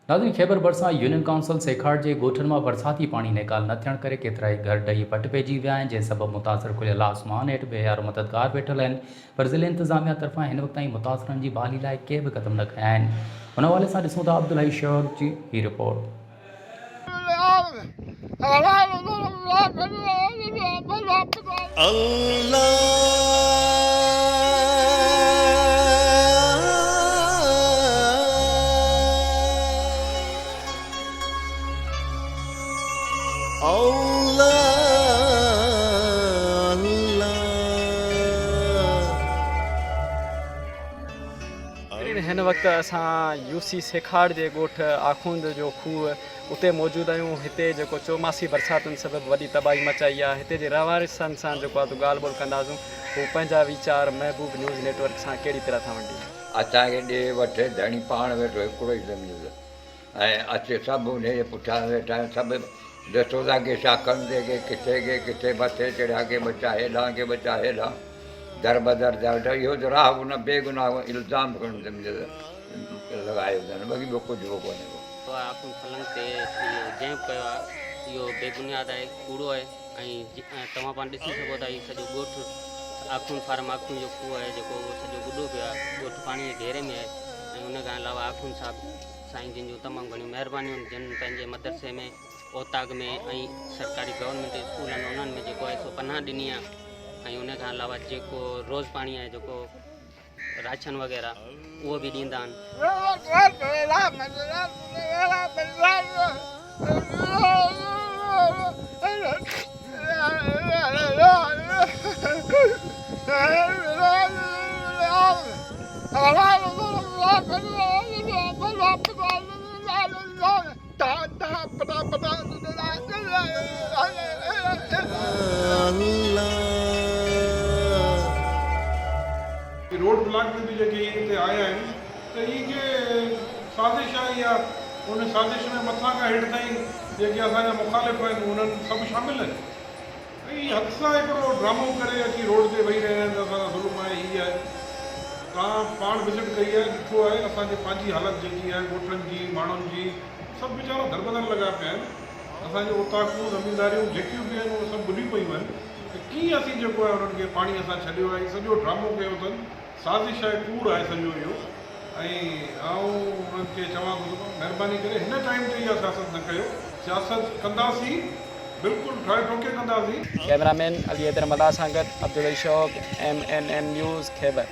नाज़रीन, खैबर बरसा union council Saikat के ॻोठनि मां बरसाती पाणी नेकाल न थियण करे केतिराई घर ॾही पट पइजी विया आहिनि, जंहिं सबबु मुताज़र खुलियल आसमान हेठि बेयारो मददगार वेठल आहिनि, पर ज़िले इंतिज़ामिया तरफ़ां हिन वक़्त ताईं मुताज़रनि जी बहाली लाइ के बि क़दम न खयां आहिनि। हुन हवाले सां ॾिसूं था अब्दुल हई शौक़ जी ही रिपोर्ट। हिन वक़्तु असां यूसी सैकाट जे ॻोठ आखूंद जो खूह उते मौजूदु आहियूं। हिते जेको चौमासी बरसातुनि सबबु वॾी तबाही मचाई आहे। हिते जे रवारिसनि सां जेको आहे ॻाल्हि ॿोल कंदासीं, हू पंहिंजा वीचार महबूब न्यूज़ नेटवर्क सां कहिड़ी तरह था वंडी। असांखे ॾे वठे धणी पाण वेठो हिकिड़ो ई ज़मीन ऐं अचे सभु उन जे पुठियां वेठा आहिनि। सभु ॾिसो था के छा कंदे के किथे मथे चढ़िया के बचा हेॾां के बचा हेॾां दर बदर दर इहो त राह उन बेगुनाह इल्ज़ाम लॻायो अथनि, बाक़ी ॿियो कुझु बि कोन्हे को। आखूं फलंग ते इहो जंप कयो आहे, इहो बेबुनियाद आहे, कूड़ो आहे। ऐं तव्हां पाण ॾिसी सघो था, इहो सॼो ॻोठु आखूं फार्म आखूं जो खूह आहे जेको सॼो गुॾो पियो आहे, ॻोठु पाणीअ जे घेरे में आहे। ऐं उन खां अलावा आखूं साहिबु साईं जिन जूं तमामु घणियूं महिरबानियूं, जिन पंहिंजे मदरसे में ओताग में ऐं सरकारी गवर्नमेंट स्कूल आहिनि उन्हनि में जेको आहे सो पनाह ॾिनी आहे। ऐं उन खां अलावा जेको रोज़ पाणी आहे, जेको राशन वग़ैरह उहो बि ॾींदा आहिनि। रोड ब्लॉक में भी जेके हिते आया आहिनि त इहे साज़िश आहे, या उन साज़िश में मथां खां हेठि ताईं जेके असांजा मुखालिफ़ आहिनि उन्हनि सभु शामिल आहिनि। ऐं हथ सां हिकिड़ो ड्रामो करे अची रोड ते वेही रहिया आहिनि, असांजा ज़ुल्म आहे, हीअ आहे। तव्हां पाण विज़िट कई आहे, ॾिठो आहे असांजी पंहिंजी हालत जेकी आहे ॻोठनि जी माण्हुनि जी, सभु वीचारा दरबदर लॻा पिया आहिनि। असांजे ओताकूं ज़मीनदारियूं जेकियूं बि आहिनि उहे सभु ॿुॾी पयूं आहिनि। त कीअं असीं जेको आहे उन्हनि खे पाणी असां छॾियो आहे, सॼो ड्रामो कयो अथनि, साज़िश आहे, कूड़ आहे सॼो इहो। ऐं आऊं उन्हनि खे चवां थो महिरबानी करे हिन टाइम ते इहा सियासत न कयो। सियासत कंदासीं, बिल्कुलु ठोके ठोके कंदासीं। कैमरामैन अली हैदर मदा सां गॾु अब्दुल हई शौक़, MNN न्यूज़ खैबर।